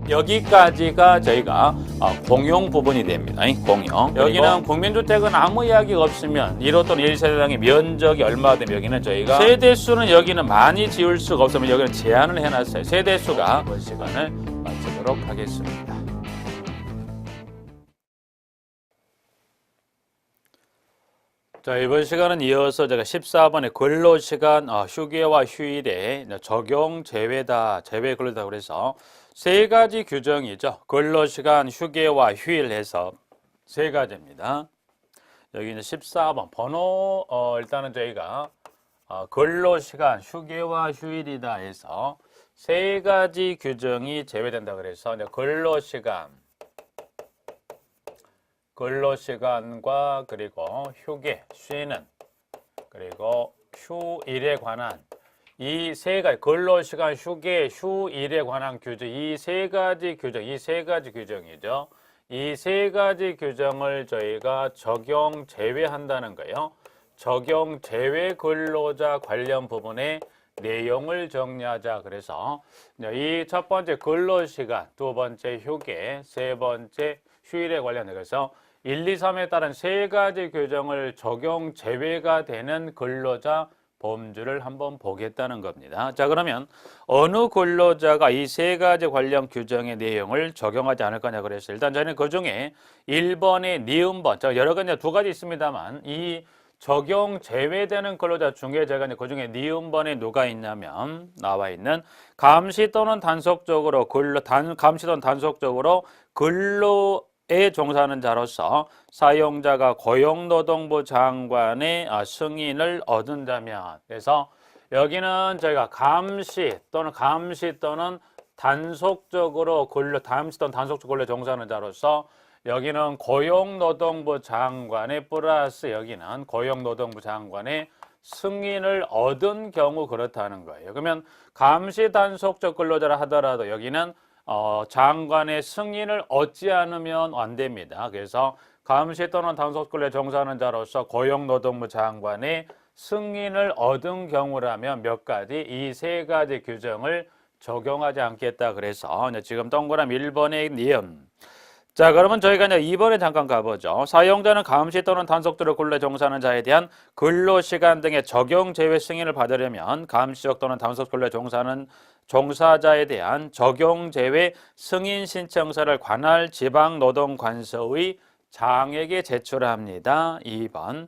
여기까지가 저희가 공용 부분이 됩니다. 공용. 여기는 국민주택은 아무 이야기가 없으면 1호 또는 1세대당의 면적이 얼마가 되면 여기는 저희가 세대수는 여기는 많이 지을 수가 없으면 여기는 제한을 해놨어요. 세대수가 이번 시간을 마치도록 하겠습니다. 자, 이번 시간은 이어서 제가 14번의 근로시간 휴게와 휴일에 적용 제외다, 제외 근로다 그래서 세 가지 규정이죠. 근로시간 휴게와 휴일 해서 세 가지입니다. 여기는 14번 번호 일단은 저희가 근로시간 휴게와 휴일이다 해서 세 가지 규정이 제외된다 그래서 이제 근로시간과 그리고 휴게, 쉬는, 그리고 휴일에 관한 이 세 가지 근로시간, 휴게, 휴일에 관한 규정 이 세 가지 규정이죠. 이 세 가지 규정을 저희가 적용 제외한다는 거예요. 적용 제외 근로자 관련 부분의 내용을 정리하자. 그래서 이 첫 번째 근로시간, 두 번째 휴게, 세 번째 휴일에 관련해서 1, 2, 3에 따른 세 가지 규정을 적용 제외가 되는 근로자 범주를 한번 보겠다는 겁니다. 자, 그러면 어느 근로자가 이 세 가지 관련 규정의 내용을 적용하지 않을 거냐 그래서 일단 저는 그 중에 1번의 니은번, 여러 가지 두 가지 있습니다만 이 적용 제외되는 근로자 중에 제가 그 중에 니은번에 누가 있냐면 나와 있는 감시 또는 단속적으로 근로에 종사하는 자로서 사용자가 고용노동부 장관의 승인을 얻은 자면, 그래서 여기는 저희가 감시 또는 단속적으로 근로에 종사하는 자로서 여기는 고용노동부 장관의 플러스 여기는 고용노동부 장관의 승인을 얻은 경우 그렇다는 거예요. 그러면 감시 단속적 근로자라 하더라도 여기는 장관의 승인을 얻지 않으면 안 됩니다. 그래서 감시 또는 단속 근로에 종사하는 자로서 고용노동부 장관의 승인을 얻은 경우라면 몇 가지? 이 세 가지 규정을 적용하지 않겠다. 그래서 지금 동그라미 1번의 니은. 자, 그러면 저희가 이제 2번에 잠깐 가보죠. 사용자는 감시 또는 단속적으로 근로에 종사하는 자에 대한 근로시간 등의 적용 제외 승인을 받으려면 감시적 또는 단속 근로에 종사하는 종사자에 대한 적용 제외 승인 신청서를 관할 지방노동관서의 장에게 제출합니다. 2번.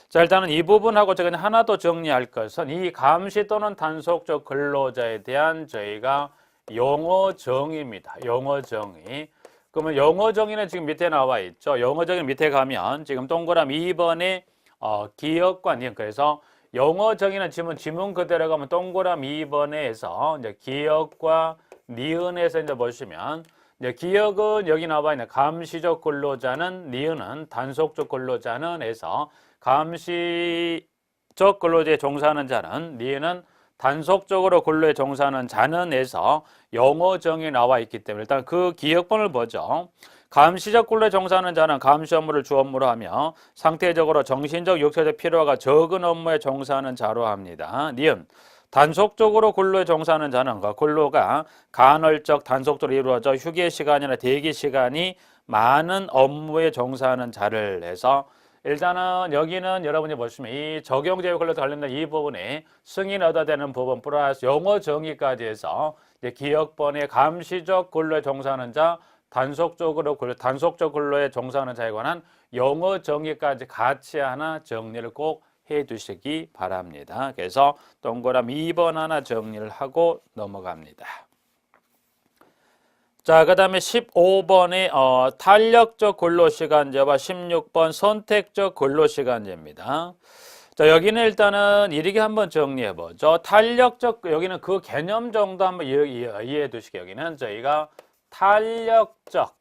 자, 일단은 이 부분하고 제가 하나 더 정리할 것은 이 감시 또는 단속적 근로자에 대한 저희가 용어 정의입니다. 용어 정의. 그러면 영어 정의는 지금 밑에 나와 있죠. 영어 정의 밑에 가면 지금 동그라미 2번에 기억과 니은. 그래서 영어 정의는 지문 그대로 가면 동그라미 2번에서 이제 기억과 니은에서 이제 보시면 이제 기억은 여기 나와 있는 감시적 근로자는, 니은은 단속적 근로자는 해서 감시적 근로자에 종사하는 자는, 니은은 단속적으로 근로에 종사하는 자는 해서 영어 정의 나와 있기 때문에 일단 그 기억본을 보죠. 감시적 근로에 종사하는 자는 감시 업무를 주 업무로 하며 상태적으로 정신적, 육체적 필요가 적은 업무에 종사하는 자로 합니다. 니은 단속적으로 근로에 종사하는 자는 그 근로가 간헐적, 단속적으로 이루어져 휴게 시간이나 대기 시간이 많은 업무에 종사하는 자를 해서 일단은 여기는 여러분이 보시면 이 적용제외 근로자 관련된 이 부분에 승인 얻어야 되는 부분 플러스 용어 정의까지 해서 이제 기억번에 감시적 근로에 종사하는 자, 단속적 근로에 종사하는 자에 관한 용어 정의까지 같이 하나 정리를 꼭 해두시기 바랍니다. 그래서 동그라미 2번 하나 정리를 하고 넘어갑니다. 자, 그 다음에 15번의 탄력적 근로시간제와 16번 선택적 근로시간제입니다. 자, 여기는 일단은 이렇게 한번 정리해보죠. 탄력적, 여기는 그 개념 정도 한번 이해해 두시게. 여기는 저희가 탄력적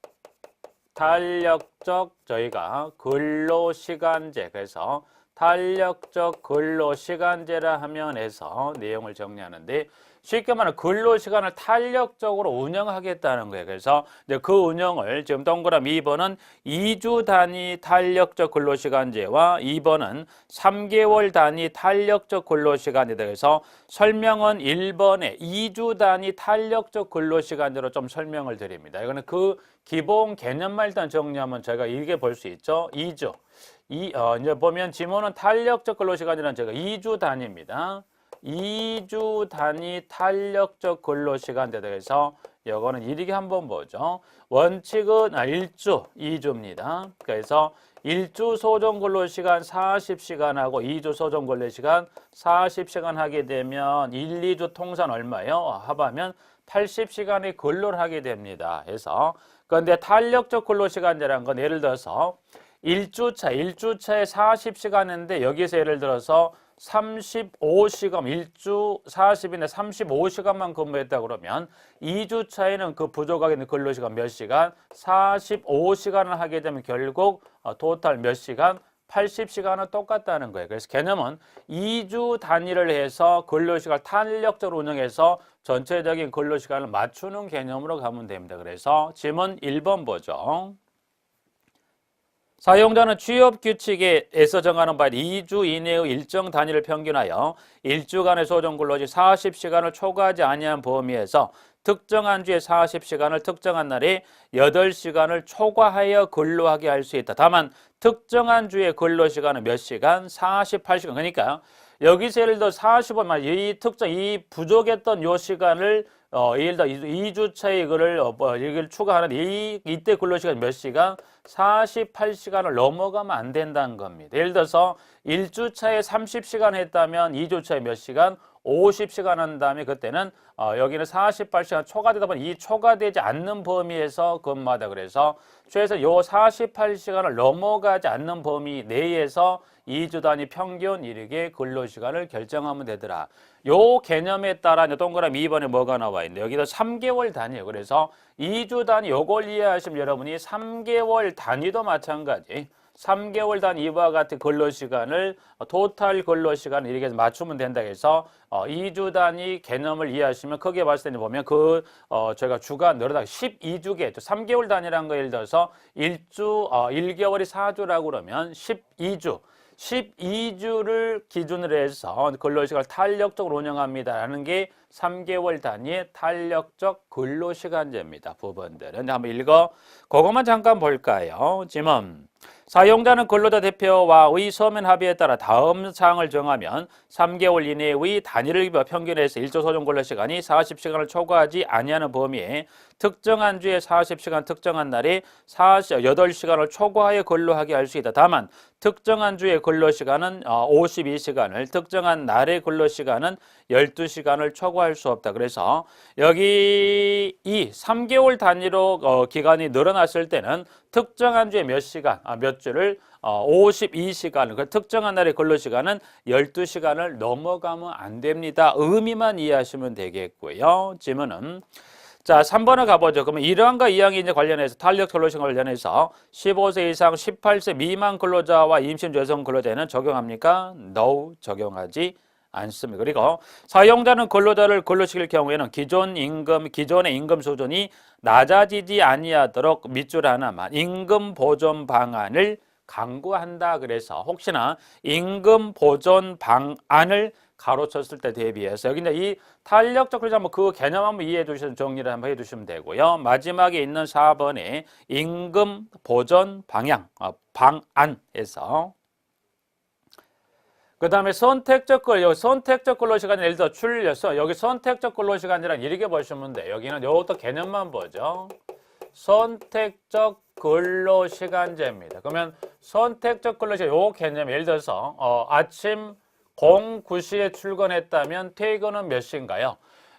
저희가 근로시간제. 그래서 탄력적 근로시간제라 하면에서 내용을 정리하는데 쉽게 말하면 근로시간을 탄력적으로 운영하겠다는 거예요. 그래서 이제 그 운영을 지금 동그라미 2번은 2주 단위 탄력적 근로시간제와 2번은 3개월 단위 탄력적 근로시간제에 대해서 설명은 1번에 2주 단위 탄력적 근로시간제로 좀 설명을 드립니다. 이거는 그 기본 개념만 일단 정리하면 저희가 이렇게 볼 수 있죠. 2주. 이제 보면 지문은 탄력적 근로시간이라는 제가 2주 단위입니다. 2주 단위 탄력적 근로시간에 대해서 이거는 이렇게 한번 보죠. 원칙은 1주, 2주입니다. 그래서 1주 소정 근로시간 40시간하고 2주 소정 근로시간 40시간 하게 되면 1, 2주 통산 얼마요? 합하면 80시간의 근로를 하게 됩니다. 해서 그런데 탄력적 근로시간이라는 건 예를 들어서 1주차에 40시간인데 여기서 예를 들어서 35시간, 1주 40인데 35시간만 근무했다 그러면 2주차에는 그 부족하게 있는 근로시간 몇 시간? 45시간을 하게 되면 결국 토탈 몇 시간? 80시간은 똑같다는 거예요. 그래서 개념은 2주 단위를 해서 근로시간을 탄력적으로 운영해서 전체적인 근로시간을 맞추는 개념으로 가면 됩니다. 그래서 질문 1번 보죠. 사용자는 취업규칙에서 정하는 바에 2주 이내의 일정 단위를 평균하여 1주간의 소정근로시 40시간을 초과하지 아니한 범위에서 특정한 주에 40시간을 특정한 날에 8시간을 초과하여 근로하게 할 수 있다. 다만 특정한 주의 근로시간은 몇 시간? 48시간. 그러니까 여기서 예를 들어 45만 이 부족했던 요 시간을 예를 들어 2주차에 이걸 추가하는 이때 근로시간 몇 시간? 48시간을 넘어가면 안 된다는 겁니다. 예를 들어서 1주차에 30시간 했다면 2주차에 몇 시간? 50시간 한 다음에 그때는 여기는 48시간 초과되다 보니 이 초과되지 않는 범위에서 근무하다. 그래서 최소 요 48시간을 넘어가지 않는 범위 내에서 2주 단위 평균 일익의 근로시간을 결정하면 되더라. 요 개념에 따라 동그라미 2번에 뭐가 나와 있는데 여기도 3개월 단위예요. 그래서 2주 단위 요걸 이해하시면 여러분이 3개월 단위도 마찬가지 3개월 단 이와 같은 근로시간을 토탈 근로시간을 이렇게 맞추면 된다 해서 2주 단위 개념을 이해하시면 크게 봤을 때 보면 저희가 주가 늘어나고 12주게 3개월 단위라는 거 예를 들어서 1개월이 4주라고 그러면 12주를 기준으로 해서 근로시간을 탄력적으로 운영합니다라는 게 3개월 단위의 탄력적 근로시간제입니다. 부분들은 한번 읽어 그것만 잠깐 볼까요? 질문. 사용자는 근로자 대표와의 서면 합의에 따라 다음 사항을 정하면 3개월 이내의 단위를 평균해서 1조 소정 근로시간이 40시간을 초과하지 아니하는 범위에 특정한 주에 40시간, 특정한 날에 8시간을 초과하여 근로하게 할 수 있다. 다만 특정한 주의 근로시간은 52시간을, 특정한 날의 근로시간은 12시간을 초과할 수 없다. 그래서 여기 이 3개월 단위로 기간이 늘어났을 때는 특정한 주에 몇 시간, 몇 주를 52시간을, 그 특정한 날의 근로시간은 12시간을 넘어가면 안 됩니다. 의미만 이해하시면 되겠고요. 질문은 자, 3번을 가보죠. 그러면 1항과 2항이 이제 관련해서 탄력 근로시간 관련해서 15세 이상 18세 미만 근로자와 임신 여성 근로자에는 적용합니까? No, 적용하지 않습니다. 그리고 사용자는 근로자를 근로시킬 경우에는 기존의 임금 수준이 낮아지지 아니하도록 밑줄 하나만 임금 보존 방안을 강구한다. 그래서 혹시나 임금 보존 방안을 가로쳤을 때 대비해서 여기 이제 이 탄력적 근로자 그 개념 한번 이해해 주시면 정리를 한번 해 주시면 되고요. 마지막에 있는 4번에 임금 보존 방향 방안에서 그 다음에 선택적 근로시간 예를 들어 출려서 여기 선택적 근로시간이란 이렇게 보시면 돼요. 여기는 이것도 개념만 보죠. 선택적 근로시간제입니다. 그러면 선택적 근로시간 요 개념 예를 들어서 아침 09시에 출근했다면 퇴근은 몇 시인가요?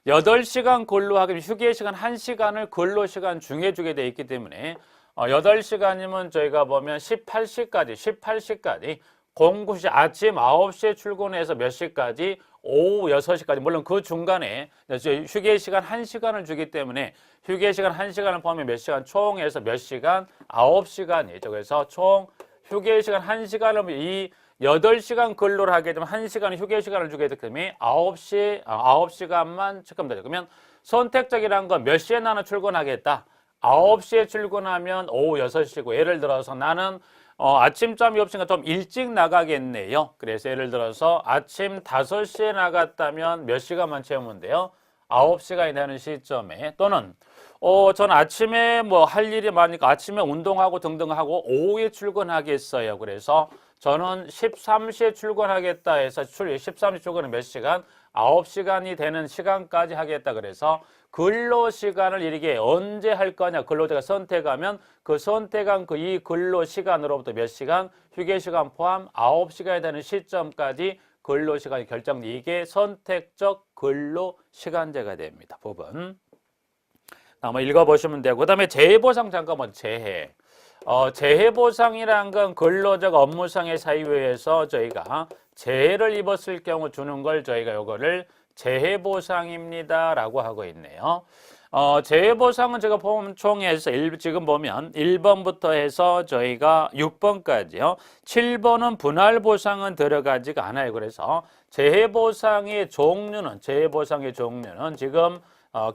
8시간 근로하기 휴게 시간 1시간을 근로시간 중에 주게 돼 있기 때문에 8시간이면 저희가 보면 18시까지 09시 아침 9시에 출근해서 몇 시까지? 오후 6시까지. 물론 그 중간에 휴게 시간 1시간을 주기 때문에 휴게 시간 1시간을 포함해 몇 시간? 총해서 몇 시간? 9시간이죠. 그래서 총 휴게 시간 1시간을 이 8시간 근로를 하게 되면 1시간 휴게 시간을 주게 되기 때문에 9시간만 체크하면 되죠. 그러면 선택적이라는 건 몇 시에 나는 출근하겠다. 9시에 출근하면 오후 6시고 예를 들어서 나는 아침잠이 없으니까 좀 일찍 나가겠네요. 그래서 예를 들어서 아침 5시에 나갔다면 몇 시간만 채우면 돼요? 9시간이 되는 시점에 또는 저는 아침에 뭐 할 일이 많으니까 아침에 운동하고 등등 하고 오후에 출근하겠어요. 그래서 저는 13시에 출근하겠다 해서 13시 출근은 몇 시간? 9시간이 되는 시간까지 하겠다. 그래서 근로시간을 이렇게 언제 할 거냐 근로자가 선택하면 그 선택한 그 이 근로시간으로부터 몇 시간? 휴게시간 포함 9시간이 되는 시점까지 근로시간이 결정돼. 이게 선택적 근로시간제가 됩니다. 부분. 한번 읽어보시면 되고 그 다음에 재해보상 잠깐만 재해. 재해보상이란 건 근로자가 업무상의 사유에 의해서 저희가 재해를 입었을 경우 주는 걸 저희가 요거를 재해보상입니다 라고 하고 있네요. 재해보상은 제가 보면 총해서 지금 보면 1번부터 해서 저희가 6번까지요. 7번은 분할보상은 들어가지가 않아요. 그래서 재해보상의 종류는 지금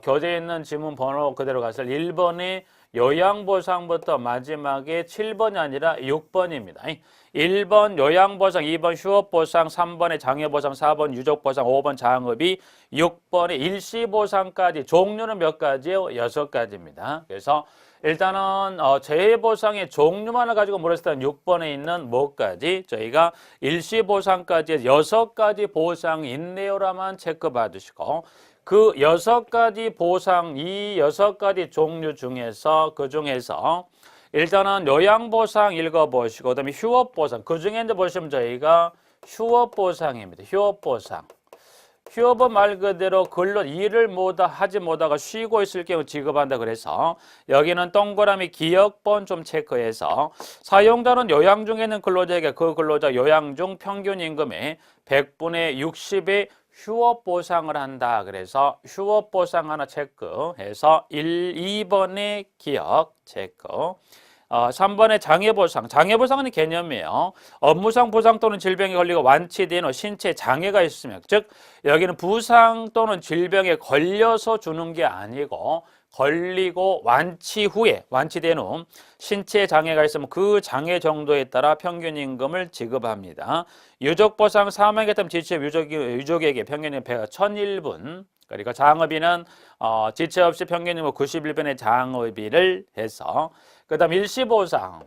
교재에 있는 지문 번호 그대로 가서 1번이 요양보상부터 마지막에 7번이 아니라 6번입니다. 1번 요양보상, 2번 휴업보상, 3번에 장애보상, 4번 유족보상, 5번 장업이 6번에 일시보상까지 종류는 몇 가지요? 6가지입니다. 그래서 일단은 재해보상의 종류만을 가지고 물었을 때는 6번에 있는 뭐까지 저희가 일시보상까지 6가지 보상이 있네요라만 체크받으시고 그 6가지 보상, 이 6가지 종류 중에서 그 중에서 일단은 요양보상 읽어보시고 그다음에 휴업보상 그 중에 이제 보시면 저희가 휴업보상입니다. 휴업보상. 휴업은 말 그대로 근로 일을 하지 못하고 쉬고 있을 경우 지급한다 그래서 여기는 동그라미 기억번 좀 체크해서 사용자는 요양 중에 있는 근로자에게 그 근로자 요양 중 평균 임금의 100분의 60의 휴업 보상을 한다. 그래서 휴업 보상 하나 체크해서 2번의 기억 체크. 3번의 장애보상. 장애보상은 개념이에요. 업무상 부상 또는 질병에 걸리고 완치된 후 신체 장애가 있으면 즉 여기는 부상 또는 질병에 걸려서 주는 게 아니고 걸리고 완치된 후 신체 장애가 있으면 그 장애 정도에 따라 평균 임금을 지급합니다. 유족보상 사망에 따른 지체 유족에게 평균 임금 1001분 그러니까 장업인은 지체 없이 평균 임금 91분의 장업비를 해서 그 다음 일시보상.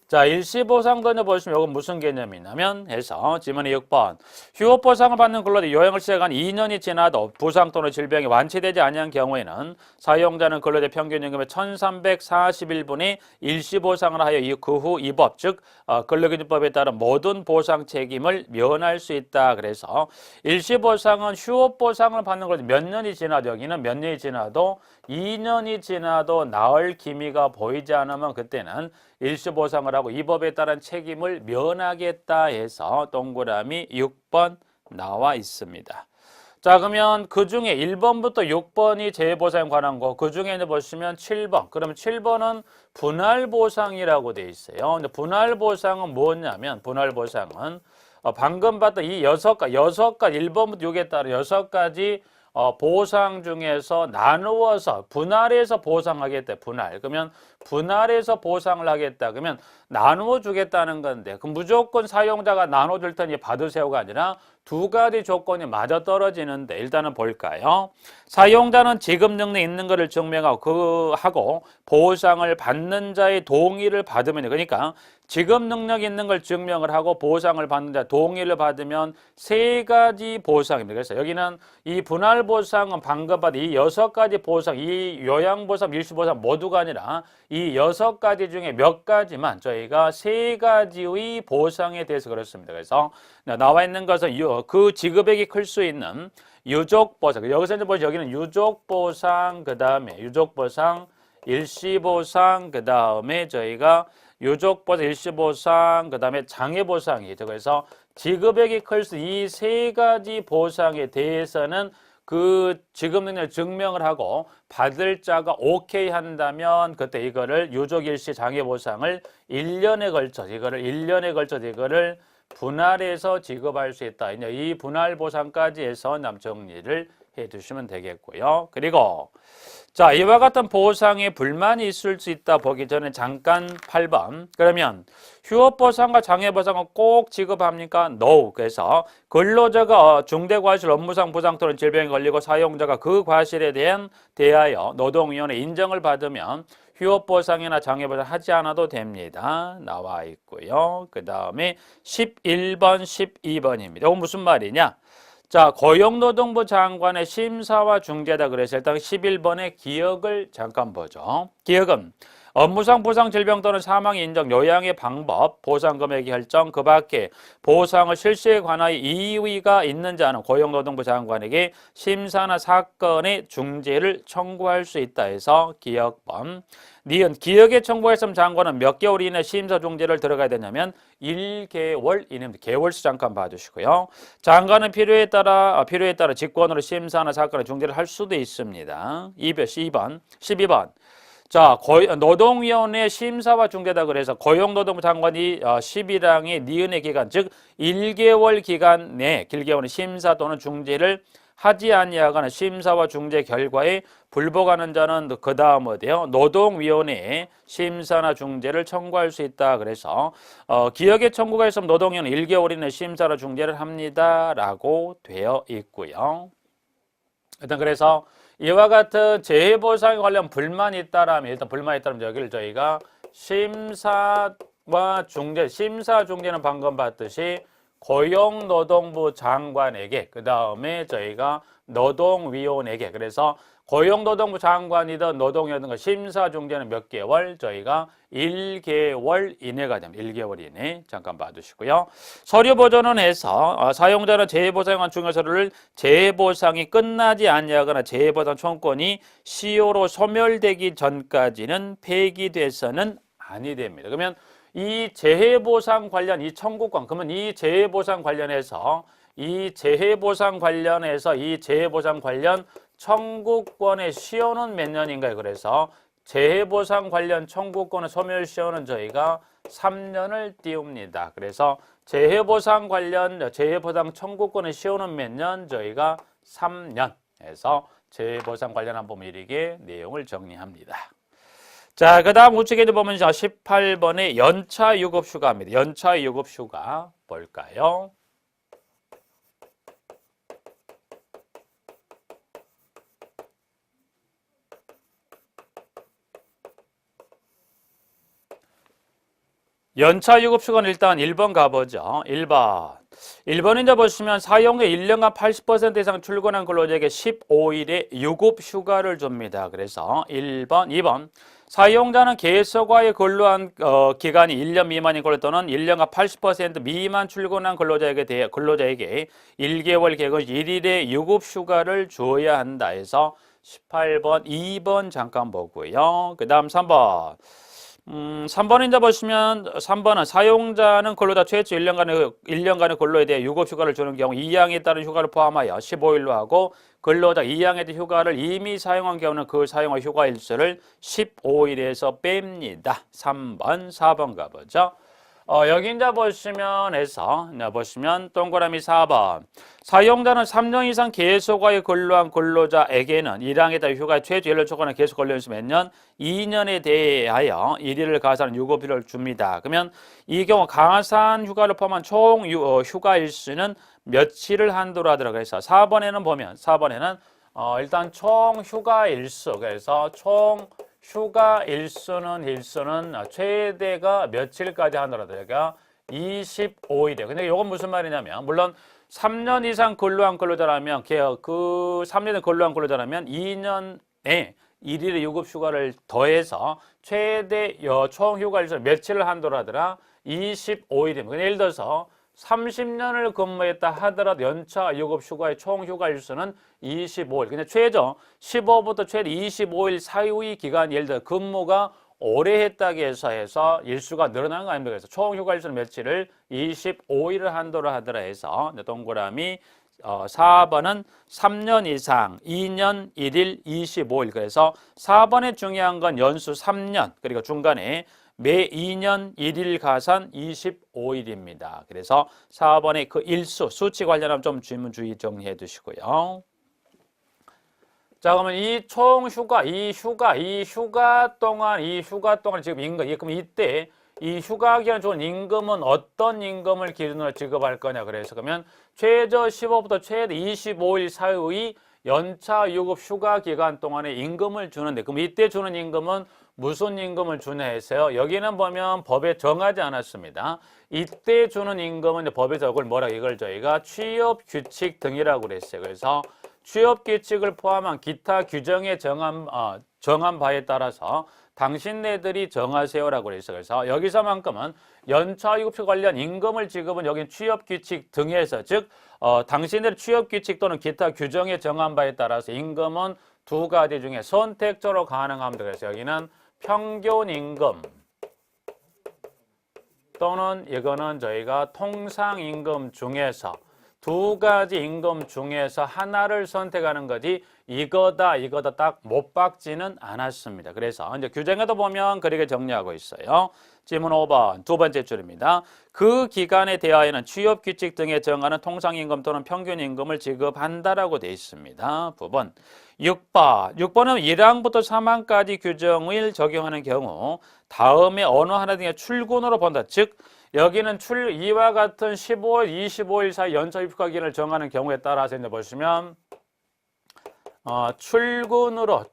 자, 일시보상도 보시면 이건 무슨 개념이냐면 해서 지문의 6번 휴업보상을 받는 근로자 요양을 시작한 2년이 지나도 부상 또는 질병이 완치되지 아니한 경우에는 사용자는 근로자 평균 임금의 1341분의 일시보상을 하여 그 후 이 법 즉 근로기준법에 따른 모든 보상 책임을 면할 수 있다. 그래서 일시보상은 휴업보상을 받는 걸 몇 년이 지나도 여기는 몇 년이 지나도 2년이 지나도 나을 기미가 보이지 않으면 그때는 일시보상을 하고 이 법에 따른 책임을 면하겠다 해서 동그라미 6번 나와 있습니다. 자, 그러면 그 중에 1번부터 6번이 재해보상에 관한 거, 그 중에 보시면 7번. 그러면 7번은 분할보상이라고 돼 있어요. 근데 분할보상은 뭐냐면, 분할보상은 방금 봤던 이 6가지, 1번부터 6에 따라 6가지 보상 중에서 나누어서 분할해서 보상하겠다. 분할. 그러면 분할해서 보상을 하겠다. 그러면 나누어 주겠다는 건데 그럼 무조건 사용자가 나눠줄 테니 받으세요가 아니라 2가지 조건이 맞아떨어지는데 일단은 볼까요? 사용자는 지급 능력이 있는 것을 증명하고 하고 보상을 받는 자의 동의를 받으면 그러니까 지급 능력이 있는 걸 증명을 하고 보상을 받는 자 동의를 받으면 3가지 보상입니다. 그래서 여기는 이 분할 보상은 방금 받은 이 6가지 보상, 이 요양보상, 일시보상 모두가 아니라 이 6가지 중에 몇 가지만 저희가 3가지의 보상에 대해서 그렇습니다. 그래서 나와 있는 것은 그 지급액이 클 수 있는 유족보상. 여기서 이제 보시면 여기는 유족보상, 그 다음에 유족보상, 일시보상, 그 다음에 저희가 유족보상, 일시보상, 그 다음에 장애보상이죠. 그래서 지급액이 클 수 이 3가지 보상에 대해서는 그 지급 능력을 증명을 하고 받을 자가 오케이 한다면 그때 이거를 유족 일시 장애 보상을 1년에 걸쳐 이거를 분할해서 지급할 수 있다. 이제 이 분할 보상까지 해서 정리를 해 두시면 되겠고요. 그리고 자, 이와 같은 보상에 불만이 있을 수 있다 보기 전에 잠깐 8번. 그러면 휴업보상과 장애보상은 꼭 지급합니까? No. 그래서 근로자가 중대과실 업무상 부상 또는 질병에 걸리고 사용자가 그 과실에 대하여 노동위원회 인정을 받으면 휴업보상이나 장애보상 하지 않아도 됩니다. 나와 있고요. 그 다음에 11번, 12번입니다. 이건 무슨 말이냐? 자, 고용노동부 장관의 심사와 중재다 그래서 일단 11번의 기억을 잠깐 보죠. 기억은 업무상 부상 질병 또는 사망 인정 요양의 방법, 보상 금액의 결정, 그 밖에 보상을 실시에 관하여 이의가 있는 자는 고용노동부 장관에게 심사나 사건의 중재를 청구할 수 있다 해서 기억번. 니은 기억에 청구했으면 장관은 몇 개월 이내 심사 중재를 들어가야 되냐면 1개월 이내입니다. 개월수 잠깐 봐주시고요. 장관은 필요에 따라 직권으로 심사나 사건의 중재를 할 수도 있습니다. 2번, 12번. 자, 노동위원회 심사와 중재다 그래서 고용노동부 장관이 12당의 니은의 기간, 즉 1개월 기간 내 길게 오는 심사 또는 중재를 하지 아니하거나 심사와 중재 결과에 불복하는 자는 그 다음 어디요? 노동위원회에 심사나 중재를 청구할 수 있다. 그래서 기억의 청구가 있으면 노동위원회 1개월 이내 심사나 중재를 합니다라고 되어 있고요. 일단 그래서 이와 같은 재해보상에 관련 불만이 있다라면 일단 불만이 있다면 여기를 저희가 심사 중재는 방금 봤듯이 고용노동부 장관에게 그 다음에 저희가 노동위원회에게 그래서 고용노동부 장관이든 노동위원회든 심사 중재는 몇 개월? 저희가 1개월 이내가 됩니다. 1개월 이내 잠깐 봐주시고요. 서류 보존은 해서 사용자는 재해보상한 중요서류를 재해보상이 끝나지 아니하거나 재해보상 청구권이 시효로 소멸되기 전까지는 폐기돼서는 아니 됩니다. 그러면 이 재해보상 관련 이 청구권 그러면 이 재해보상 관련해서 이 재해보상 관련 청구권의 시효는 몇 년인가요? 그래서 재해보상 관련 청구권의 소멸 시효는 저희가 3년을 띄웁니다. 그래서 재해보상 청구권의 시효는 몇 년? 저희가 3년 해서 재해보상 관련한 범위리게 내용을 정리합니다. 자, 그 다음 우측에 보면 18번의 연차 유급휴가입니다. 연차 유급휴가 볼까요? 연차 유급휴가는 일단 1번 가보죠. 1번 이제 보시면 사용 후 1년간 80% 이상 출근한 근로자에게 15일의 유급휴가를 줍니다. 그래서 1번, 2번 사용자는 계속과의 근로한 기간이 1년 미만인 근로 또는 1년간 80% 미만 출근한 근로자에게 1개월 개근 1일의 유급휴가를 주어야 한다 해서 18번, 2번 잠깐 보고요. 그 다음 3번. 3번 이제 보시면 3번은 사용자는 근로자 최초 1년간의 근로에 대해 유급휴가를 주는 경우 2항에 따른 휴가를 포함하여 15일로 하고 근로자 2항에 대한 휴가를 이미 사용한 경우는 그 사용한 휴가 일수를 15일에서 뺍니다. 3번, 4번 가보죠. 여기 이제 보시면 동그라미 4번. 사용자는 3년 이상 계속과의 근로한 근로자에게는 1항에 따른 휴가 최저 연료 초과는 계속 걸려있으면 몇 년? 2년에 대하여 1일을 가산한 유급휴가를 줍니다. 그러면 이 경우 가산 휴가를 포함한 총 휴가 일수는 며칠을 한도로 하더라고요. 그래서 4번에는 일단 총 휴가 일수 그래서 총 휴가 일수는 최대가 며칠까지 하더라도 그러니까 25일이에요. 근데 이건 무슨 말이냐면 물론 3년 이상 근로한 근로자라면 그 3년 근로한 근로자라면 2년에 1일의 유급휴가를 더해서 최대 총 휴가 일수는 며칠을 한도로 하더라? 25일입니다. 예를 들어서 30년을 근무했다 하더라도 연차 유급휴가의 총 휴가 일수는 25일. 근데 최저 15부터 최대 25일 사이의 기간 예를 들어 근무가 오래 했다고 해서 일수가 늘어난 거 아닙니까? 그래서 총 휴가 일수는 며칠을 25일을 한도로 하더라 해서 동그라미 4번은 3년 이상 2년 1일 25일. 그래서 4번에 중요한 건 연수 3년 그리고 중간에 매 2년 1일 가산 25일입니다. 그래서 4번의 그 일수 수치 관련하면 좀 질문 주의 정리해 두시고요. 자, 그러면 이 총 휴가, 이 휴가 동안 지금 임금, 그럼 이때 이 휴가 기간 주는 임금은 어떤 임금을 기준으로 지급할 거냐 그래서 그러면 최저 15부터 최대 25일 사이의 연차 유급 휴가 기간 동안에 임금을 주는데 그럼 이때 주는 임금은 무슨 임금을 주냐 해서요. 여기는 보면 법에 정하지 않았습니다. 이때 주는 임금은 이제 법에서 이걸 저희가 취업 규칙 등이라고 그랬어요. 그래서 취업 규칙을 포함한 기타 규정에 정한 바에 따라서 당신네들이 정하세요라고 그랬어요. 그래서 여기서만큼은 연차 유급휴 관련 임금을 지급은 여기 취업 규칙 등에서 즉 당신들의 취업 규칙 또는 기타 규정에 정한 바에 따라서 임금은 두 가지 중에 선택적으로 가능합니다. 그래서 여기는 평균 임금 또는 이거는 저희가 통상 임금 중에서 두 가지 임금 중에서 하나를 선택하는 거지 이거다 딱 못 박지는 않았습니다. 그래서 이제 규정에도 보면 그렇게 정리하고 있어요. 질문 5번 두 번째 줄입니다. 그 기간에 대하여는 취업 규칙 등에 정하는 통상 임금 또는 평균 임금을 지급한다라고 되어 있습니다. 9번 6번은 1항부터 3항까지 규정을 적용하는 경우 다음에 어느 하나 등의 출근으로 본다. 즉 여기는 이와 같은 15일, 25일 사이 연차 휴가 기간을 정하는 경우에 따라서 이제 보시면 출근으로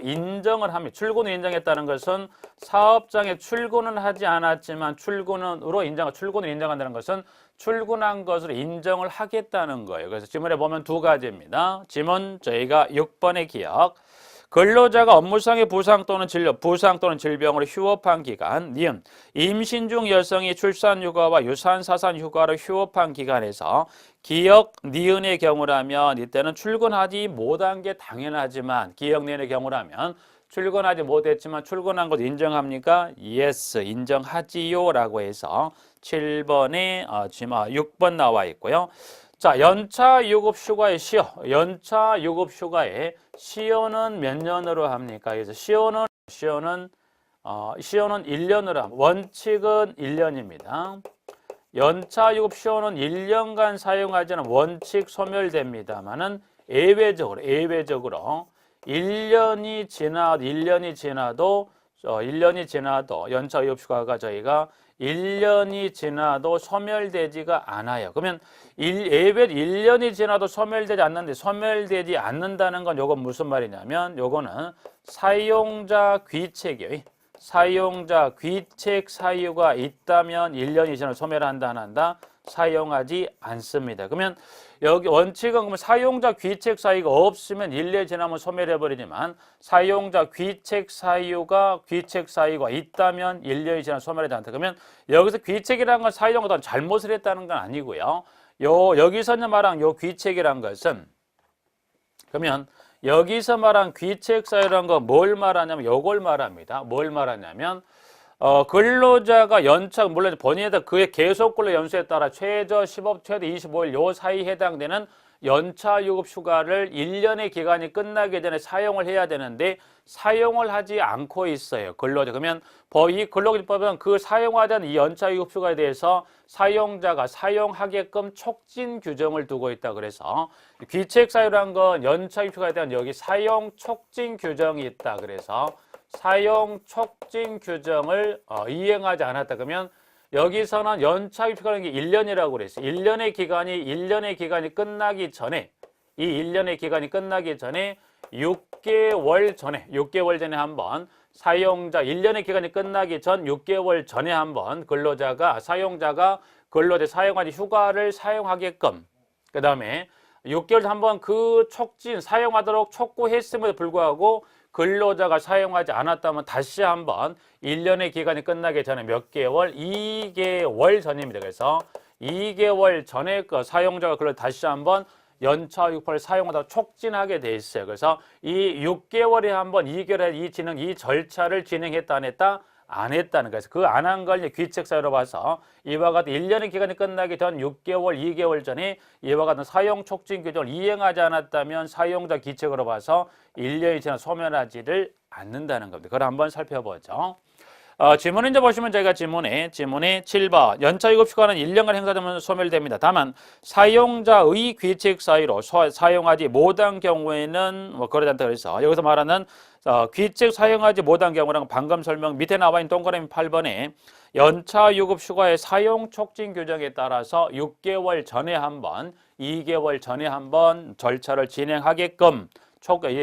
인정을 합니다. 출근을 인정했다는 것은 사업장에 출근은 하지 않았지만 출근을 인정한다는 것은 출근한 것으로 인정을 하겠다는 거예요. 그래서 지문에 보면 두 가지입니다. 지문 저희가 6번의 기억. 근로자가 업무상의 부상 또는 질병으로 휴업한 기간, 니은 임신 중 여성이 출산 휴가와 유산 사산 휴가로 휴업한 기간에서 기역 니은의 경우라면 이때는 출근하지 못한 게 당연하지만 기역 니은의 경우라면 출근하지 못했지만 출근한 것 인정합니까? Yes, 인정하지요 라고 해서 7번에 6번 나와 있고요. 자, 연차 유급 휴가의 시효. 연차 유급 휴가의 시효는 몇 년으로 합니까? 그래서 시효는 1년으로 합니다. 원칙은 1년입니다. 연차 유급 시효는 1년간 사용하지는 원칙 소멸됩니다만은 예외적으로 1년이 지나도 연차 유급 휴가가 저희가 1년이 지나도 소멸되지가 않아요. 그러면 예외 1년이 지나도 소멸되지 않는다는 건 요건 무슨 말이냐면 요거는 사용자 귀책이에요. 사용자 귀책 사유가 있다면 1년이 지나도 소멸한다 안 한다? 사용하지 않습니다. 그러면 여기 원칙은 그러면 사용자 귀책 사유가 없으면 1년이 지나면 소멸해버리지만 사용자 귀책 사유가 있다면 1년이 지나면 소멸하지 않다. 그러면 여기서 귀책이라는 건 사용자가 잘못을 했다는 건 아니고요. 여기서 말한 요 귀책이라는 것은 그러면 여기서 말한 귀책 사유라는 건 뭘 말하냐면 요걸 말합니다. 뭘 말하냐면 근로자가 연차 물론 본인에다 그의 계속 근로 연수에 따라 최저 15, 최대 25일 요 사이 해당되는 연차 유급 휴가를 1년의 기간이 끝나기 전에 사용을 해야 되는데 사용을 하지 않고 있어요. 근로자. 그러면 이 근로기준법은 그 사용하지 않은 이 연차 유급 휴가에 대해서 사용자가 사용하게끔 촉진 규정을 두고 있다. 그래서 귀책 사유라는 건 연차 유급 휴가에 대한 여기 사용 촉진 규정이 있다. 그래서 사용 촉진 규정을 이행하지 않았다. 그러면 여기서는 연차 휴가라는 게 1년이라고 그랬어요. 1년의 기간이 끝나기 전에 6개월 전에 한번 사용자 1년의 기간이 끝나기 전 6개월 전에 한번 사용자가 근로자 사용하지 휴가를 사용하게끔 그다음에 6개월 한번 그 촉진 사용하도록 촉구했음에도 불구하고 근로자가 사용하지 않았다면 다시 한번 1년의 기간이 끝나기 전에 몇 개월? 2개월 전입니다. 그래서 2개월 전에 그 사용자가 그걸 다시 한번 연차 유급을 사용하다 촉진하게 돼 있어요. 그래서 이 6개월에 한번 2개월에 이 절차를 진행했다 안 했다? 안 했다는 거예요. 그 안 한 걸 귀책 사유로 봐서 이와 같은 1년의 기간이 끝나기 전 6개월, 2개월 전에 이와 같은 사용 촉진 규정을 이행하지 않았다면 사용자 귀책으로 봐서 1년이 지나 소멸하지를 않는다는 겁니다. 그걸 한번 살펴보죠. 지문을 이제 보시면 저희가 지문에 7번 연차유급휴가는 1년간 행사되면 소멸됩니다. 다만 사용자의 귀책 사유로 사용하지 못한 경우에는 뭐 그러지 않다 그래서 여기서 말하는 귀책 사용하지 못한 경우는 방금 설명 밑에 나와 있는 동그라미 8번에 연차유급휴가의 사용 촉진 규정에 따라서 6개월 전에 한 번, 2개월 전에 한 번 절차를 진행하게끔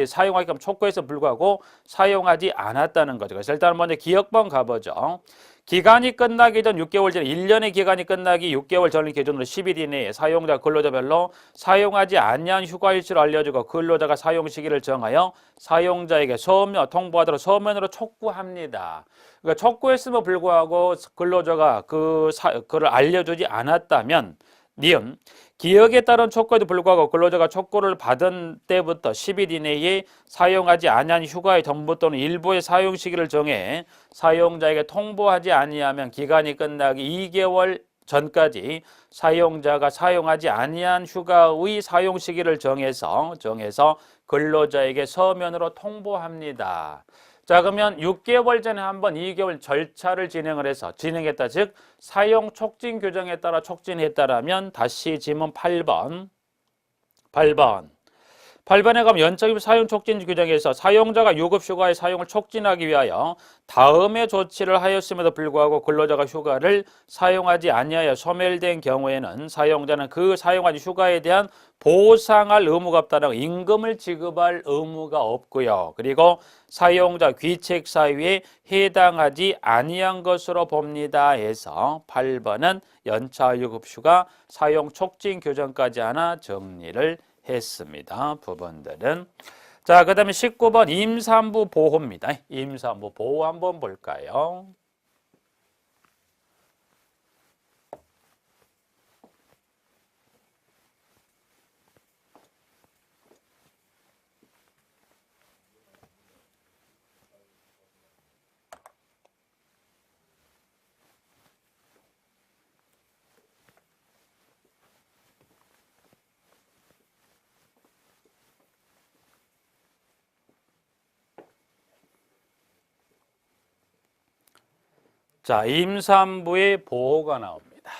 사용하게끔 촉구해서 불구하고 사용하지 않았다는 거죠. 그래서 일단 먼저 기억번 가보죠. 기간이 끝나기 전 6개월 전 1년의 기간이 끝나기 6개월 전을 기준으로 10일 이내에 사용자 근로자별로 사용하지 않는 휴가일수를 알려주고 근로자가 사용 시기를 정하여 사용자에게 통보하도록 서면으로 촉구합니다. 그러니까 촉구했음에도 불구하고 근로자가 그를 알려주지 않았다면 니은 기억에 따른 촉구에도 불구하고 근로자가 촉구를 받은 때부터 10일 이내에 사용하지 아니한 휴가의 전부 또는 일부의 사용 시기를 정해 사용자에게 통보하지 아니하면 기간이 끝나기 2개월 전까지 사용자가 사용하지 아니한 휴가의 사용 시기를 정해서 근로자에게 서면으로 통보합니다. 자, 그러면 6개월 전에 한번 2개월 절차를 진행했다. 즉 사용 촉진 규정에 따라 촉진했다라면 다시 지문 8번에 가면 연차유급 사용 촉진 규정에서 사용자가 유급휴가의 사용을 촉진하기 위하여 다음의 조치를 하였음에도 불구하고 근로자가 휴가를 사용하지 아니하여 소멸된 경우에는 사용자는 그 사용한 휴가에 대한 보상할 의무가 없다는 임금을 지급할 의무가 없고요. 그리고 사용자 귀책 사유에 해당하지 아니한 것으로 봅니다 해서 8번은 연차유급휴가 사용 촉진 규정까지 하나 정리를 했습니다. 부분들은. 자, 그 다음에 19번 임산부 보호입니다. 임산부 보호 한번 볼까요? 자, 임산부의 보호가 나옵니다.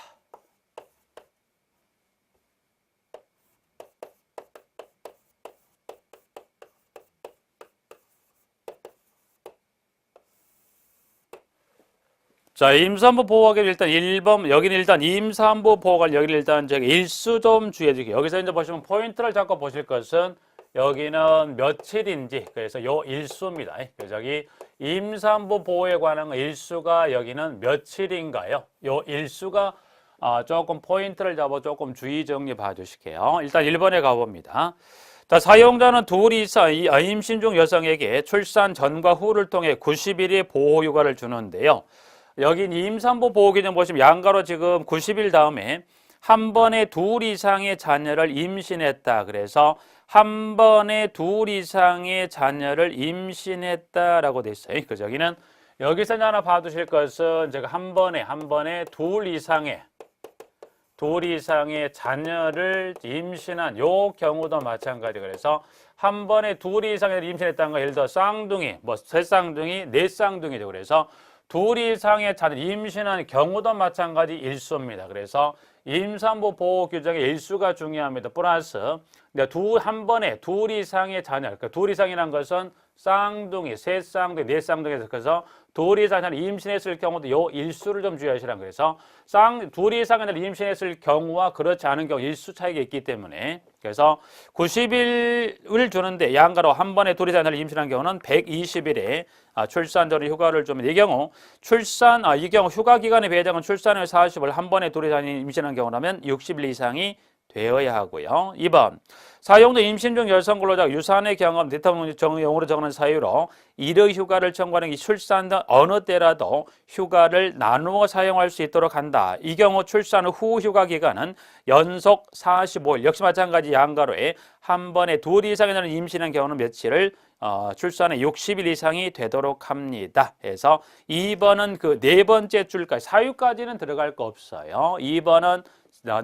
자, 임산부 보호하기 일단 1번, 여기는 일단 임산부 보호가 여기는 일단 저기 일수 좀 주의해 주세요. 여기서 이제 보시면 포인트를 잡고 보실 것은 여기는 며칠인지, 그래서 요 일수입니다. 그래서 여기 임산부 보호에 관한 일수가 여기는 며칠인가요? 요 일수가 조금 포인트를 잡아 조금 주의 정리 봐주실게요. 일단 1번에 가봅니다. 자, 사용자는 둘 이상 임신 중 여성에게 출산 전과 후를 통해 90일의 보호휴가를 주는데요. 여기 임산부 보호기준 보시면 양가로 지금 90일 다음에 한 번에 둘 이상의 자녀를 임신했다. 그래서 한 번에 둘 이상의 자녀를 임신했다라고 돼 있어요. 그래서 여기서 하나 봐두실 것은 제가 한 번에 둘 이상의 자녀를 임신한 요 경우도 마찬가지. 그래서 한 번에 둘 이상의 임신했다는 거 예를 들어 쌍둥이, 세 쌍둥이, 네 쌍둥이죠. 그래서 둘 이상의 자녀를 임신한 경우도 마찬가지 일수입니다. 그래서 임산부 보호 규정의 일수가 중요합니다. 플러스 한 번에 둘 이상의 자녀, 그러니까 둘 이상이라는 것은 쌍둥이, 세 쌍둥이, 네 쌍둥이에서 그래서 둘 이상을 임신했을 경우도 요 일수를 좀 주의하시라는 거예요. 그래서 둘 이상을 임신했을 경우와 그렇지 않은 경우 일수 차이가 있기 때문에 그래서 90일을 주는데 양가로 한 번에 둘 이상을 임신한 경우는 120일에 출산 전 휴가를 주면 이 경우 휴가 기간의 배정은 출산 후 40일 한 번에 둘 이상이 임신한 경우라면 60일 이상이 되어야 하고요. 2번 사용자 임신 중 여성 근로자가 유산의 경험, 대통령용으로 정하는 사유로 일의 휴가를 청구하는 이 출산 등 어느 때라도 휴가를 나누어 사용할 수 있도록 한다. 이 경우 출산 후 휴가 기간은 연속 45일, 역시 마찬가지 양가로에 한 번에 둘 이상이 되는 임신한 경우는 며칠을 출산에 60일 이상이 되도록 합니다. 해서 2번은 그 네 번째 줄까지, 사유까지는 들어갈 거 없어요. 2번은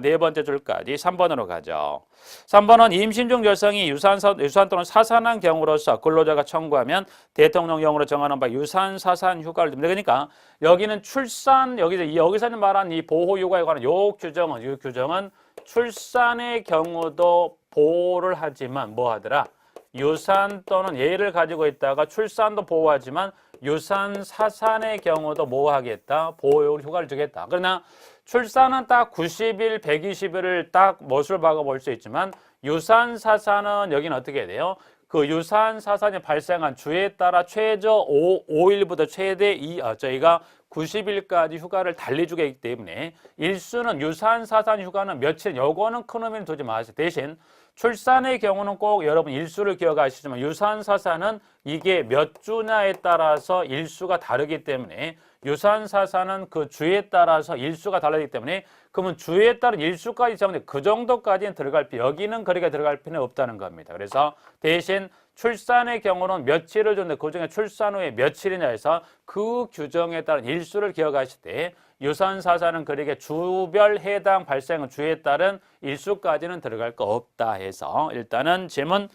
네 번째 줄까지. 3번으로 가죠. 3번은 임신 중 여성이 유산 또는 사산한 경우로서 근로자가 청구하면 대통령령으로 정하는 바 유산 사산 휴가를 줍니다. 그러니까 여기는 출산, 여기서는 말한 이 보호 휴가에 관한 요 규정은 출산의 경우도 보호를 하지만 뭐 하더라? 유산 또는 예를 가지고 있다가 출산도 보호하지만 유산 사산의 경우도 뭐 하겠다? 보호 휴가를 주겠다. 그러나 출산은 딱 90일, 120일을 딱 못을 박아볼 수 있지만 유산 사산은 여기는 어떻게 돼요? 그 유산 사산이 발생한 주에 따라 최저 5일부터 최대 저희가 90일까지 휴가를 달리주게 하기 때문에 일수는 유산 사산 휴가는 며칠, 요거는 큰 의미는 두지 마세요. 대신 출산의 경우는 꼭 여러분 일수를 기억하시지만 유산 사산은 이게 몇 주냐에 따라서 일수가 다르기 때문에 유산 사산은 그 주에 따라서 일수가 다르기 때문에 그러면 주에 따른 일수까지 정하는데 그 정도까지는 들어갈 필요, 여기는 거리가 들어갈 필요는 없다는 겁니다. 그래서 대신 출산의 경우는 며칠을 줬는데 그중에 출산 후에 며칠이냐 해서 그 규정에 따른 일수를 기억하실 때 유산 사산은 그렇게 주별 해당 발생 주에 따른 일수까지는 들어갈 거 없다 해서 일단은 질문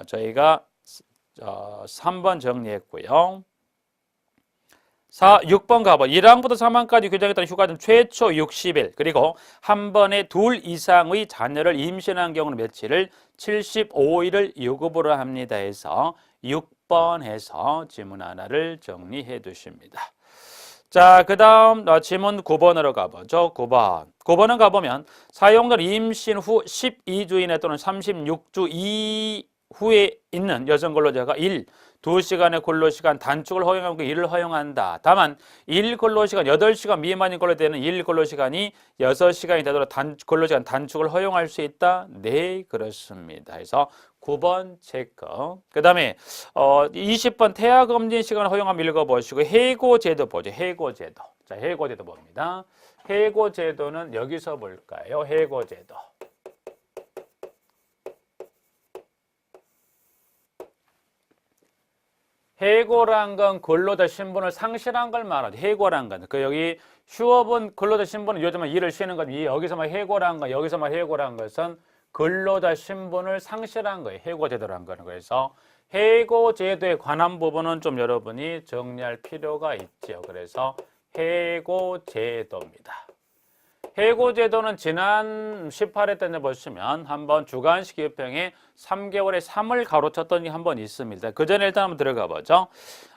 저희가 3번 정리했고요. 6번 가봐. 1항부터 3항까지 규정에 따른 휴가는 최초 60일 그리고 한 번에 둘 이상의 자녀를 임신한 경우는 며칠을 75일을 유급으로 합니다 해서 6번 해서 지문 하나를 정리해 두십니다. 자, 그 다음 지문 9번으로 가보죠. 9번은 가보면 사용자는 임신 후 12주 이내 또는 36주 이후에 있는 여성 근로자가 2시간의 근로시간 단축을 허용하고 일을 허용한다. 다만 1근로시간 8시간 미만인 걸로 되는 1근로시간이 6시간이 되도록 근로시간 단축을 허용할 수 있다? 네, 그렇습니다. 그래서 9번 체크. 그 다음에 20번 태아검진 시간을 허용하면 읽어보시고 해고제도 보죠. 해고제도. 자, 해고제도 봅니다. 해고제도는 여기서 볼까요? 해고제도. 해고란 건 근로자 신분을 상실한 걸 말하죠. 해고란 건. 여기 휴업은 근로자 신분은 요즘은 일을 쉬는 것. 여기서만 해고란 건, 여기서만 해고란 것은 근로자 신분을 상실한 거예요. 해고제도란 거는. 그래서 해고제도에 관한 부분은 좀 여러분이 정리할 필요가 있죠. 그래서 해고제도입니다. 해고제도는 지난 18회 때 보시면 한번 주간식 기업형에 3개월에 3을 가로쳤던 게 한 번 있습니다. 그 전에 일단 한번 들어가 보죠.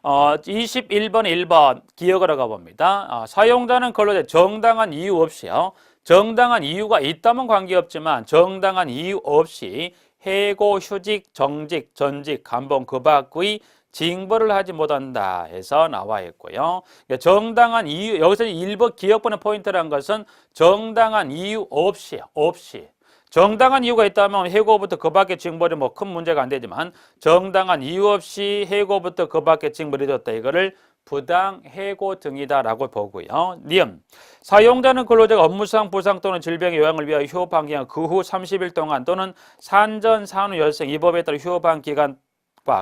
21번 1번 기억으로 가봅니다. 사용자는 근로자 정당한 이유 없이요. 정당한 이유가 있다면 관계없지만 정당한 이유 없이 해고, 휴직, 정직, 전직, 감봉 그 밖의 징벌을 하지 못한다 해서 나와 있고요. 정당한 이유, 여기서 1번 기억번의 포인트라는 것은 정당한 이유 없이요. 없이. 정당한 이유가 있다면 해고부터 그 밖에 징벌이 뭐 큰 문제가 안 되지만 정당한 이유 없이 해고부터 그 밖에 징벌이 됐다. 이거를 부당 해고 등이다라고 보고요. 니은 사용자는 근로자가 업무상 부상 또는 질병의 요양을 위하여 휴업한 기간 그 후 30일 동안 또는 산전 산후 여성 이 법에 따라 휴업한 기간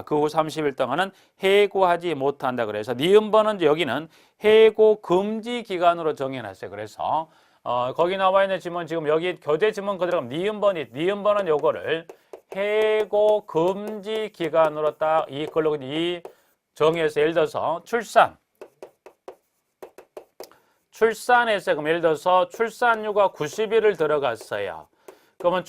그 후 30일 동안은 해고하지 못한다. 그래서 니은번은 여기는 해고 금지 기간으로 정해놨어요. 그래서 거기 나와 있는 지문 지금 여기 교재 지문 그대로 니은번은 요거를 해고 금지 기간으로 딱 이 정해서 예를 들어서 출산해서 그럼 예를 들어서 출산휴가 90일을 들어갔어요. 그러면 이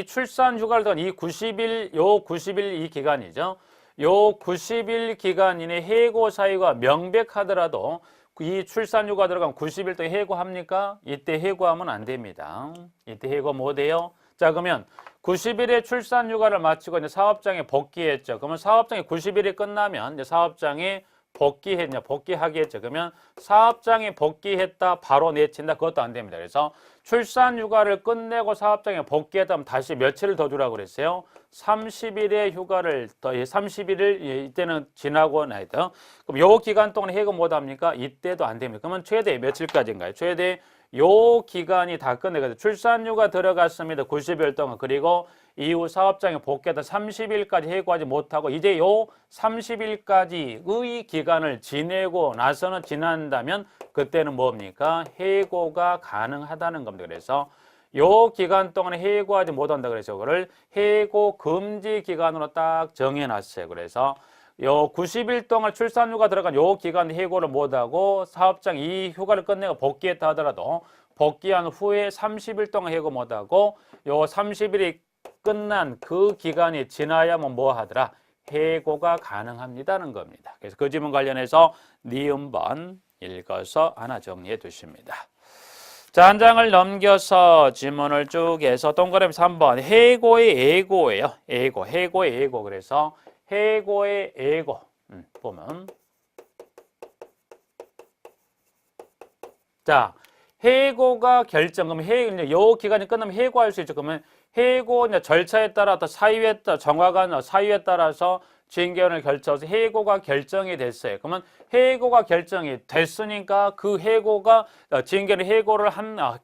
출산휴가를 던 이 90일, 요 90일 이 기간이죠. 요 90일 기간 이내 해고 사유가 명백하더라도 이 출산휴가 들어가면 90일 동안 해고합니까? 이때 해고하면 안 됩니다. 이때 해고 못해요. 자, 그러면 90일에 출산휴가를 마치고 이제 사업장에 복귀했죠. 그러면 사업장에 90일이 끝나면 이제 사업장에 복귀하겠죠. 그러면 사업장에 복귀했다 바로 내친다 그것도 안 됩니다. 그래서 출산휴가를 끝내고 사업장에 복귀했다면 다시 며칠을 더 주라고 그랬어요. 30일의 휴가를 더 30일을 이때는 지나고 나야 돼요. 그럼 요 기간 동안 해고 못 합니까? 이때도 안 됩니다. 그러면 최대 며칠까지인가요? 최대 요 기간이 다 끝내거든요. 출산휴가 들어갔습니다. 90일 동안. 그리고 이후 사업장에 복귀했다 30일까지 해고하지 못하고 이제 요 30일까지의 기간을 지내고 나서는 지난다면 그때는 뭡니까? 해고가 가능하다는 겁니다. 그래서 요 기간 동안에 해고하지 못한다 그래서 그거를 해고 금지 기간으로 딱 정해놨어요. 그래서 요 90일 동안 출산휴가 들어간 요 기간 해고를 못하고 사업장 이 휴가를 끝내고 복귀했다 하더라도 복귀한 후에 30일 동안 해고 못하고 요 30일이 끝난 그 기간이 지나야만 뭐 하더라? 해고가 가능합니다는 겁니다. 그래서 그 질문 관련해서 니은번 읽어서 하나 정리해 두십니다. 자, 한 장을 넘겨서 지문을 쭉 해서 동그라미 3번 해고의 애고예요. 애고, 해고의 애고. 그래서 해고의 애고 보면 자, 해고가 결정, 그럼 요 기간이 끝나면 해고할 수 있죠. 그러면 해고 절차에 따라 또 사유에 따라 정확한 사유에 따라서 징계원을 결정해서 해고가 결정이 됐어요. 그러면 해고가 결정이 됐으니까 그 해고가 징계를 해고를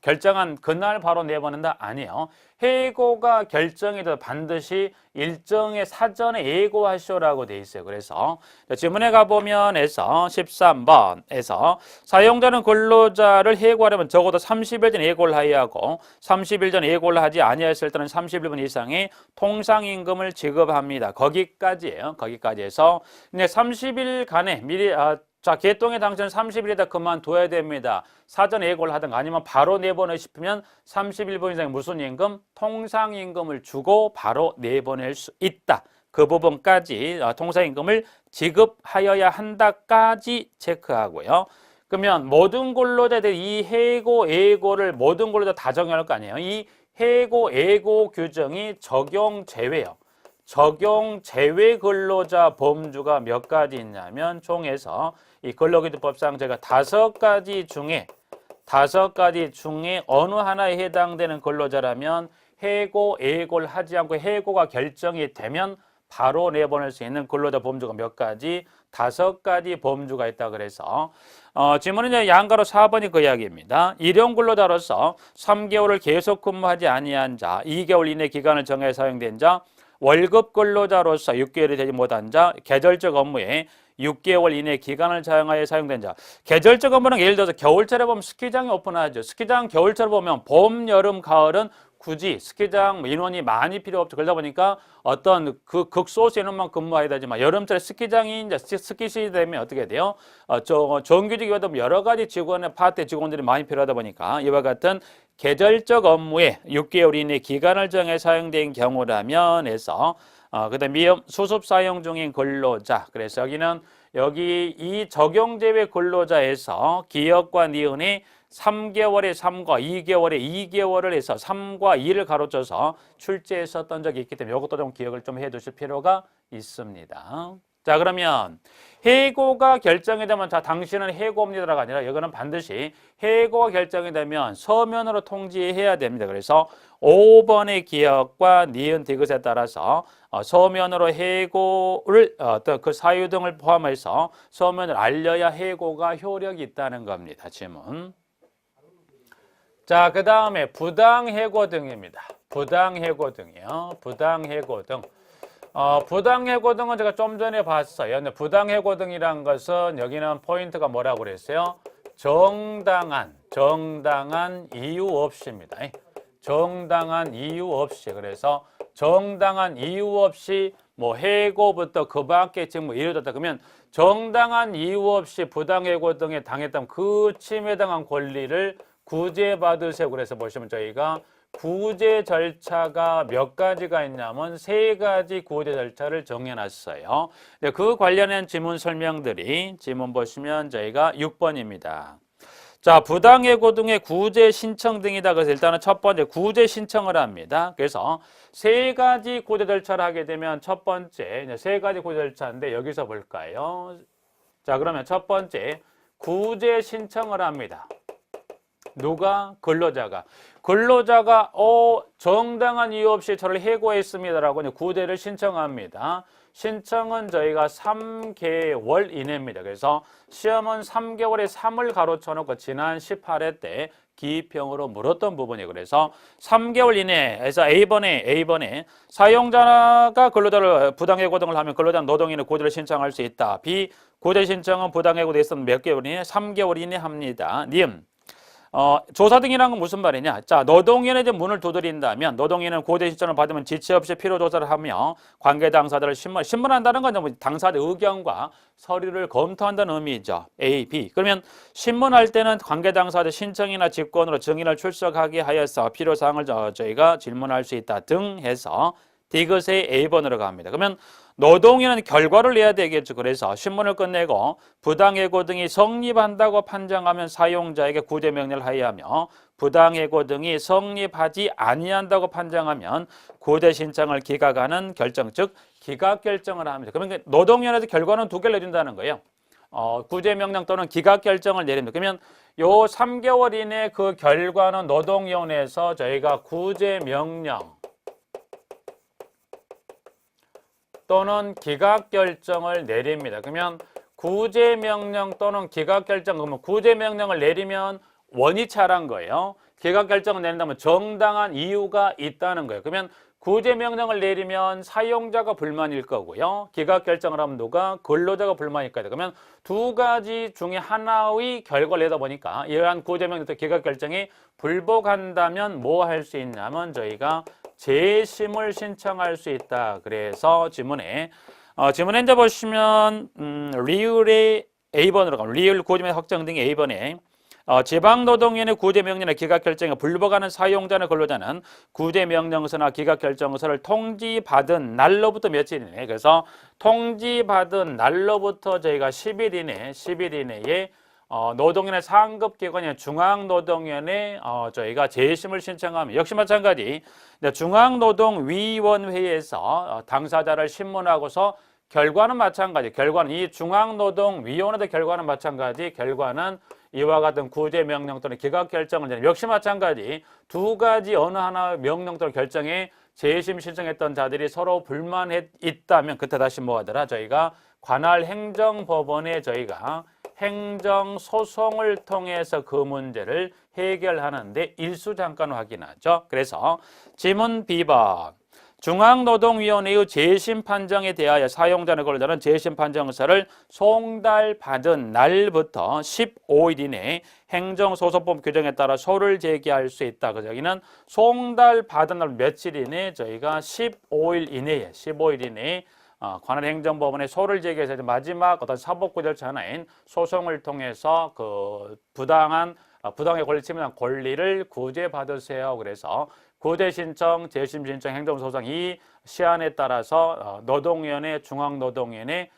결정한 그날 바로 내보낸다? 아니에요. 해고가 결정이 돼도 반드시 일정의 사전에 예고하시오라고 돼 있어요. 그래서 지문에 가보면에서 13번에서 사용자는 근로자를 해고하려면 적어도 30일 전에 예고를 해야 하고 30일 전에 예고를 하지 아니했을 때는 31분 이상의 통상임금을 지급합니다. 거기까지예요. 거기까지 해서 30일간에 미리 자, 개통의 당초는 30일에다 그만둬야 됩니다. 사전 예고를 하든가 아니면 바로 내보내고 싶으면 31분 이상의 무슨 임금? 통상임금을 주고 바로 내보낼 수 있다. 그 부분까지 통상임금을 지급하여야 한다까지 체크하고요. 그러면 모든 근로자들이 이 해고, 예고를 모든 근로자 다 적용할 거 아니에요. 이 해고, 예고 규정이 적용 제외요. 적용 제외 근로자 범주가 몇 가지 있냐면 총에서 이 근로기준법상 제가 5가지 중에 어느 하나에 해당되는 근로자라면 해고, 예고를 하지 않고 해고가 결정이 되면 바로 내보낼 수 있는 근로자 범주가 몇 가지? 5가지 범주가 있다 그래서 질문은 이제 양가로 4번이 그 이야기입니다. 일용 근로자로서 3개월을 계속 근무하지 아니한 자, 2개월 이내 기간을 정해 사용된 자, 월급 근로자로서 6개월이 되지 못한 자, 계절적 업무에 6개월 이내 기간을 사용하여 사용된 자. 계절적 업무는 예를 들어서 겨울철에 보면 스키장이 오픈하죠. 스키장 겨울철에 보면 봄, 여름, 가을은 굳이 스키장 인원이 많이 필요 없죠. 그러다 보니까 어떤 그 극소수 인원만 근무해야 되지만 여름철에 스키장이 이제 스키 시즌이 되면 어떻게 돼요? 정규직이어도 여러 가지 직원의 파트 직원들이 많이 필요하다 보니까 이와 같은 계절적 업무에 6개월 이내 기간을 정해 사용된 경우라면 해서 그다음 미흡 수습 사용 중인 근로자. 그래서 여기 이 적용 제외 근로자에서 기업과 니은이 3개월에 3과 2개월에 2개월을 해서 3과 2를 가로쳐서 출제했었던 적이 있기 때문에 이것도 좀 기억을 좀 해두실 필요가 있습니다. 자, 그러면 해고가 결정이 되면 자, 당신은 해고입니다가 아니라 이거는 반드시 해고가 결정이 되면 서면으로 통지해야 됩니다. 그래서 5번의 기억과 니은 디귿에 따라서 서면으로 해고를 어떤 그 사유 등을 포함해서 서면을 알려야 해고가 효력이 있다는 겁니다. 질문. 자, 그 다음에 부당해고 등입니다. 부당해고 등이요. 부당해고 등. 부당해고 등은 제가 좀 전에 봤어요. 근데 부당해고 등이란 것은 여기는 포인트가 뭐라고 그랬어요? 정당한 이유 없이입니다. 정당한 이유 없이. 그래서 정당한 이유 없이 뭐 해고부터 그 밖에 지금 이루어졌다. 그러면 정당한 이유 없이 부당해고 등에 당했다면 그 침해에 당한 권리를 구제받으세요. 그래서 보시면 저희가 구제 절차가 몇 가지가 있냐면 3가지 구제 절차를 정해놨어요. 그 관련한 지문 설명들이 지문 보시면 저희가 6번입니다. 자, 부당해고 등의 구제 신청 등이다. 그래서 일단은 첫 번째 구제 신청을 합니다. 그래서 3가지 구제 절차를 하게 되면 첫 번째 3가지 구제 절차인데 여기서 볼까요? 자, 그러면 첫 번째 구제 신청을 합니다. 누가? 근로자가 정당한 이유 없이 저를 해고했습니다라고 구제를 신청합니다. 신청은 저희가 3개월 이내입니다. 그래서 시험은 3개월에 3을 가로쳐 놓고 지난 18회 때 기입형으로 물었던 부분이에요. 그래서 3개월 이내에서 A번에 사용자가 근로자를 부당해고 등을 하면 근로자는 노동인의 고지를 신청할 수 있다. B, 고지 신청은 부당해고돼 있으면 몇 개월 이내? 3개월 이내 합니다. 님. 조사 등이라는 건 무슨 말이냐? 자, 노동위원회 이제 문을 두드린다면 노동위원회는 고대 신청을 받으면 지체 없이 필요 조사를 하며 관계 당사자를 신문한다는 건 뭐 당사자 의견과 서류를 검토한다는 의미죠. A, B. 그러면 신문할 때는 관계 당사자 신청이나 직권으로 증인을 출석하게 하여서 필요 사항을 저희가 질문할 수 있다 등 해서 디귿의 A번으로 갑니다. 그러면 노동위는 결과를 내야 되겠죠. 그래서 신문을 끝내고 부당해고 등이 성립한다고 판정하면 사용자에게 구제 명령을 하여하며 부당해고 등이 성립하지 아니한다고 판정하면 구제 신청을 기각하는 결정, 즉 기각 결정을 합니다. 그러면 노동위원회에서 결과는 두 개를 내린다는 거예요. 구제 명령 또는 기각 결정을 내립니다. 그러면 요 3개월 이내 그 결과는 노동위원회에서 저희가 구제 명령 또는 기각결정을 내립니다. 그러면 구제명령 또는 기각결정, 그러면 구제명령을 내리면 원이차란 거예요. 기각결정을 내린다면 정당한 이유가 있다는 거예요. 그러면 구제명령을 내리면 사용자가 불만일 거고요. 기각결정을 하면 누가? 근로자가 불만일 거예요. 그러면 두 가지 중에 하나의 결과를 내다 보니까 이러한 구제명령 또 기각결정이 불복한다면 뭐 할 수 있냐면 저희가 재심을 신청할 수 있다. 그래서 지문에 이제 보시면 리을의 A번으로 가면 리을 구제명 확정 등의 A번에 지방노동위원회 구제명령이나 기각결정에 불복하는 사용자나 근로자는 구제명령서나 기각결정서를 통지받은 날로부터 며칠이네. 그래서 통지받은 날로부터 저희가 10일 이내에 노동위원회 상급기관인 중앙노동위원회 저희가 재심을 신청하면 역시 마찬가지 중앙노동위원회에서 당사자를 신문하고서 결과는 마찬가지. 결과는 이 중앙노동위원회의 결과는 마찬가지. 결과는 이와 같은 구제명령 또는 기각결정을 내는 역시 마찬가지. 두 가지 어느 하나의 명령 또는 결정에 재심 신청했던 자들이 서로 불만했다면 그때 다시 뭐 하더라? 저희가 관할 행정법원에 저희가 행정소송을 통해서 그 문제를 해결하는데 일수 잠깐 확인하죠. 그래서 지문 B번 중앙노동위원회의 재심 판정에 대하여 사용자나 근로자는 재심 판정서를 송달받은 날부터 15일 이내에 행정소송법 규정에 따라 소를 제기할 수 있다. 그래서 여기는 송달받은 날 며칠 이내에 저희가 15일 이내에 관할 행정법원에 소를 제기해서 마지막 어떤 사법구 절차 하나인 소송을 통해서 그 부당의 권리 침해한 권리를 구제받으세요. 그래서 구제 신청, 재심 신청, 행정소송 이 시한에 따라서 노동위원회, 중앙노동위원회,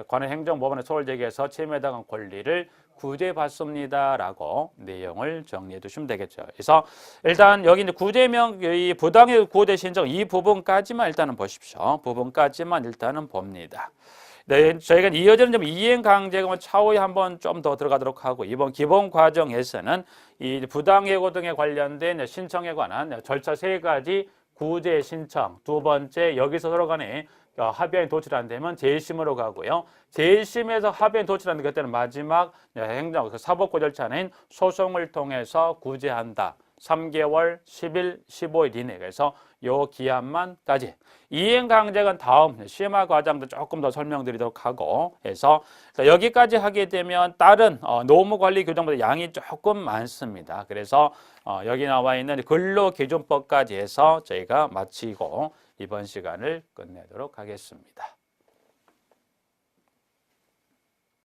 관할 행정법원에 소를 제기해서 침해당한 권리를 구제받습니다라고 내용을 정리해 두시면 되겠죠. 그래서 일단 여기 이제 이 부당의 구제 신청 이 부분까지만 일단은 보십시오. 부분까지만 일단은 봅니다. 네, 저희가 이어지는 좀 이행 강제금은 차후에 한번 좀 더 들어가도록 하고 이번 기본 과정에서는 이 부당해고 등에 관련된 신청에 관한 절차 세 가지 구제 신청, 두 번째 여기서 서로 간에 합의안이 도출 안 되면 재심으로 가고요. 재심에서 합의안이 도출 안 되면 그때는 마지막 행정 사법구 절차는 소송을 통해서 구제한다. 3개월, 10일, 15일 이내. 그래서 요 기한만까지. 이행강제는 다음 심화 과정도 조금 더 설명드리도록 하고 해서 여기까지 하게 되면 다른 노무관리 규정보다 양이 조금 많습니다. 그래서 여기 나와 있는 근로기준법까지 해서 저희가 마치고 이번 시간을 끝내도록 하겠습니다.